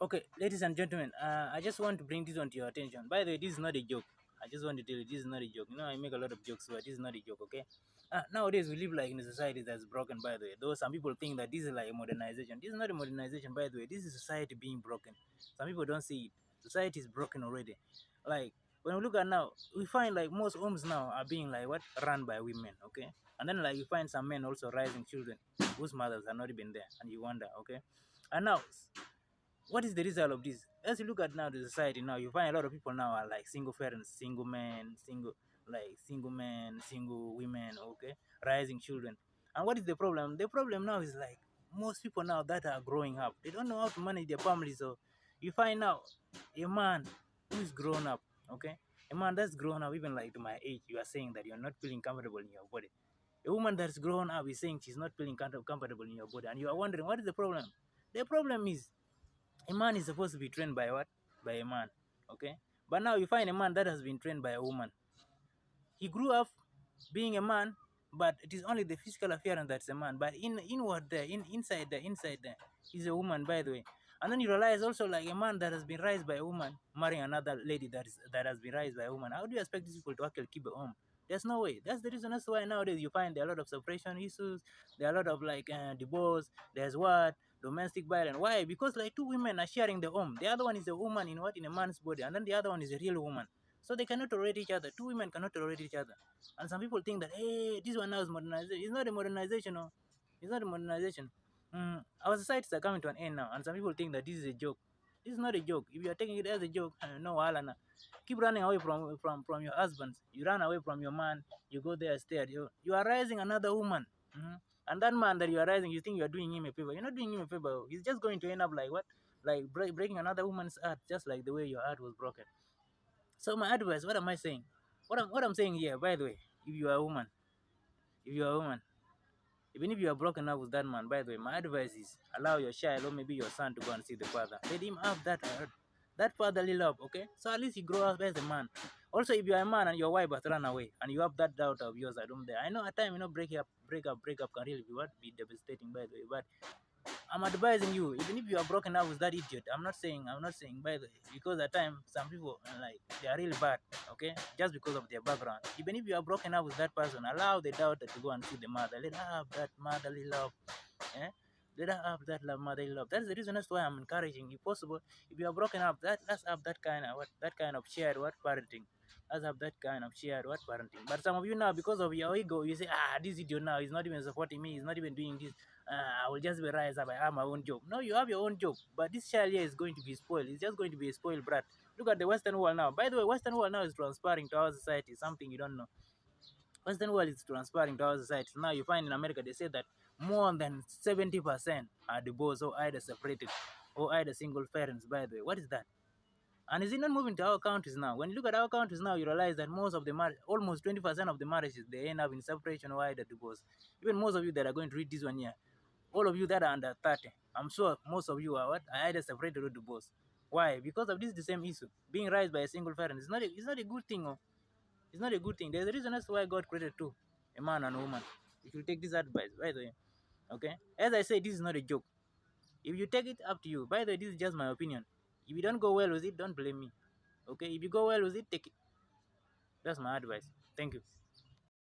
Okay, ladies and gentlemen, I just want to bring this onto your attention. By the way, this is not a joke. I just want to tell you, this is not a joke. You know, I make a lot of jokes, but this is not a joke, okay? Nowadays, we live like in a society that's broken, by the way. Though some people think that this is like a modernization. This is not a modernization, by the way. This is society being broken. Some people don't see it. Society is broken already. Like, when we look at now, we find like most homes now are being like what? Run by women, okay? And then like you find some men also raising children whose mothers are not even there. And you wonder, okay? And now, what is the result of this? As you look at now the society now, you find a lot of people now are like single parents, single men, single men, single women, okay, rising children. And what is the problem? The problem now is like most people now that are growing up, they don't know how to manage their families. So you find now a man who is grown up, okay, a man that's grown up, even like to my age, you are saying that you're not feeling comfortable in your body. A woman that's grown up is saying she's not feeling comfortable in your body, and you are wondering what is the problem. The problem is a man is supposed to be trained by what? By a man. Okay? But now you find a man that has been trained by a woman. He grew up being a man, but it is only the physical appearance that's a man. But inward there, inside there, he's a woman, by the way. And then you realize also like a man that has been raised by a woman marrying another lady that has been raised by a woman. How do you expect these people to actually keep a home? There's no way. That's the reason. That's why nowadays you find there are a lot of separation issues. There are a lot of like divorce. There's what domestic violence. Why? Because like two women are sharing the home. The other one is a woman in what in a man's body, and then the other one is a real woman. So they cannot tolerate each other. Two women cannot tolerate each other. And some people think that, hey, this one now is modernization. It's not a modernization, no. It's not a modernization. Our societies are coming to an end now, and some people think that this is a joke. This is not a joke. If you are taking it as a joke, no, Alana. Keep running away from your husbands. You run away from your man. You go there, stay at you are raising another woman. And that man that you are raising, you think you are doing him a favor. You're not doing him a favor. He's just going to end up like what? Like breaking another woman's heart, just like the way your heart was broken. So my advice, what am I saying? What I'm saying here, by the way, if you are a woman, if you are a woman, even if you are broken up with that man, by the way, my advice is allow your child or maybe your son to go and see the father. Let him have that fatherly love, okay? So at least he grow up as a man. Also, if you are a man and your wife has run away and you have that doubt of yours at home there, I know at times break up can really be devastating, by the way. But I'm advising you, even if you are broken up with that idiot, I'm not saying by the way, because at times some people like they are really bad, okay, just because of their background. Even if you are broken up with that person, allow the daughter to go and see the mother. Let her have that motherly love, eh? Let her have that motherly love. That's the reason. That's why I'm encouraging, if possible, if you are broken up, let's have that kind of shared what parenting. Let's have that kind of shared what parenting. But some of you now, because of your ego, you say, this idiot now is not even supporting me. He's not even doing this. I will just be rise up. I have my own job. No, you have your own job, but this child here is going to be spoiled. He's just going to be a spoiled brat. Look at the Western world now. By the way, Western world now is transferring to our society something you don't know. Western world is transferring to our society. Now you find in America they say that more than 70% are divorced or either separated or either single parents. By the way, what is that? And is it not moving to our countries now? When you look at our countries now, you realize that most of the almost 20% of the marriages, they end up in separation or either divorce. Even most of you that are going to read this one here, all of you that are under 30, I'm sure most of you are what? Are either separated or divorced. Why? Because of this the same issue. Being raised by a single parent it's not a good thing. Oh. It's not a good thing. There's a reason as to why God created two, a man and a woman. You should take this advice, by the way. Okay? As I say, this is not a joke. If you take it, up to you. By the way, this is just my opinion. If you don't go well with it, don't blame me. Okay? If you go well with it, take it. That's my advice. Thank you.